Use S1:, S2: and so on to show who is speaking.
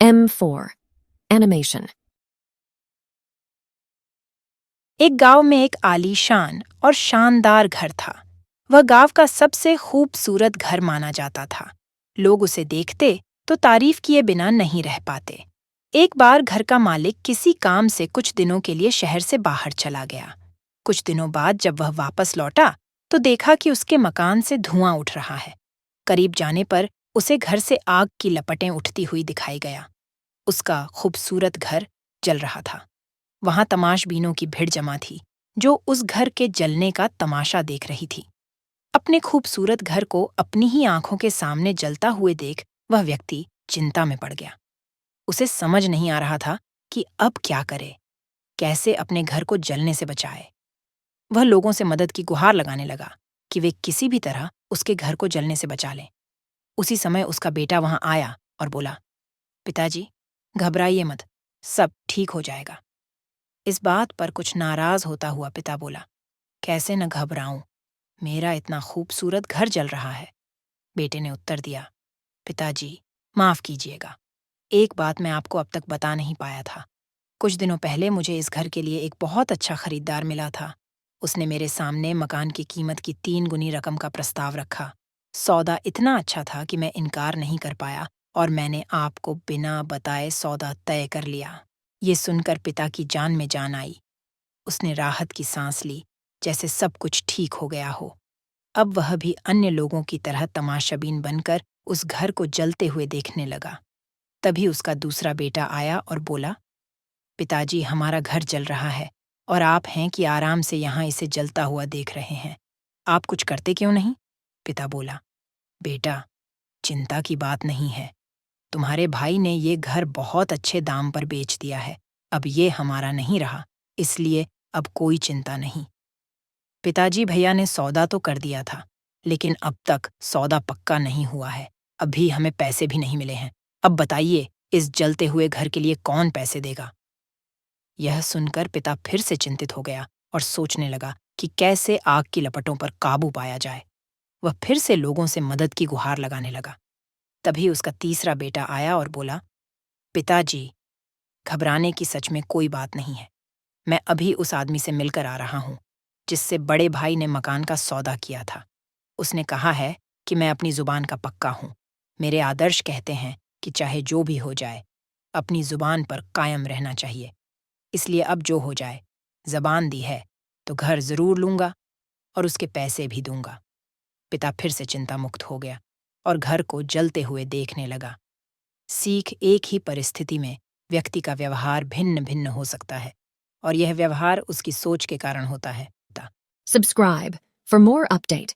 S1: M4. Animation.
S2: एक गांव में एक आलीशान और शानदार घर था। वह गांव का सबसे खूबसूरत घर माना जाता था। लोग उसे देखते तो तारीफ किए बिना नहीं रह पाते। एक बार घर का मालिक किसी काम से कुछ दिनों के लिए शहर से बाहर चला गया। कुछ दिनों बाद जब वह वापस लौटा तो देखा कि उसके मकान से धुआं उठ रहा है। करीब जाने पर उसे घर से आग की लपटें उठती हुई दिखाई गया। उसका खूबसूरत घर जल रहा था। वहां तमाशबीनों की भीड़ जमा थी जो उस घर के जलने का तमाशा देख रही थी। अपने खूबसूरत घर को अपनी ही आंखों के सामने जलता हुए देख वह व्यक्ति चिंता में पड़ गया। उसे समझ नहीं आ रहा था कि अब क्या करे, कैसे अपने घर को जलने से बचाए। वह लोगों से मदद की गुहार लगाने लगा कि वे किसी भी तरह उसके घर को जलने से बचा लें। उसी समय उसका बेटा वहां आया और बोला, पिताजी, घबराइए मत, सब ठीक हो जाएगा। इस बात पर कुछ नाराज होता हुआ पिता बोला, कैसे न घबराऊं, मेरा इतना खूबसूरत घर जल रहा है। बेटे ने उत्तर दिया, पिताजी, माफ कीजिएगा, एक बात मैं आपको अब तक बता नहीं पाया था। कुछ दिनों पहले मुझे इस घर के लिए एक बहुत अच्छा खरीदार मिला था। उसने मेरे सामने मकान की कीमत की 3 गुनी रकम का प्रस्ताव रखा। सौदा इतना अच्छा था कि मैं इनकार नहीं कर पाया और मैंने आपको बिना बताए सौदा तय कर लिया। ये सुनकर पिता की जान में जान आई। उसने राहत की सांस ली, जैसे सब कुछ ठीक हो गया हो। अब वह भी अन्य लोगों की तरह तमाशाबीन बनकर उस घर को जलते हुए देखने लगा। तभी उसका दूसरा बेटा आया और बोला, पिताजी, हमारा घर जल रहा है और आप हैं कि आराम से यहाँ इसे जलता हुआ देख रहे हैं। आप कुछ करते क्यों नहीं? पिता बोला, बेटा, चिंता की बात नहीं है। तुम्हारे भाई ने ये घर बहुत अच्छे दाम पर बेच दिया है। अब ये हमारा नहीं रहा, इसलिए अब कोई चिंता नहीं। पिताजी भैया ने सौदा तो कर दिया था, लेकिन अब तक सौदा पक्का नहीं हुआ है। अभी हमें पैसे भी नहीं मिले हैं। अब बताइए, इस जलते हुए घर के लिए कौन पैसे देगा? यह सुनकर पिता फिर से चिंतित हो गया और सोचने लगा कि कैसे आग की लपटों पर काबू पाया जाए। वह फिर से लोगों से मदद की गुहार लगाने लगा। तभी उसका तीसरा बेटा आया और बोला, पिताजी, घबराने की सच में कोई बात नहीं है। मैं अभी उस आदमी से मिलकर आ रहा हूँ जिससे बड़े भाई ने मकान का सौदा किया था। उसने कहा है कि मैं अपनी जुबान का पक्का हूँ। मेरे आदर्श कहते हैं कि चाहे जो भी हो जाए, अपनी जुबान पर कायम रहना चाहिए। इसलिए अब जो हो जाए, जबान दी है तो घर जरूर लूंगा और उसके पैसे भी दूंगा। पिता फिर से चिंता मुक्त हो गया और घर को जलते हुए देखने लगा। सीख, एक ही परिस्थिति में व्यक्ति का व्यवहार भिन्न भिन्न हो सकता है और यह व्यवहार उसकी सोच के कारण होता है।
S1: Subscribe for more update.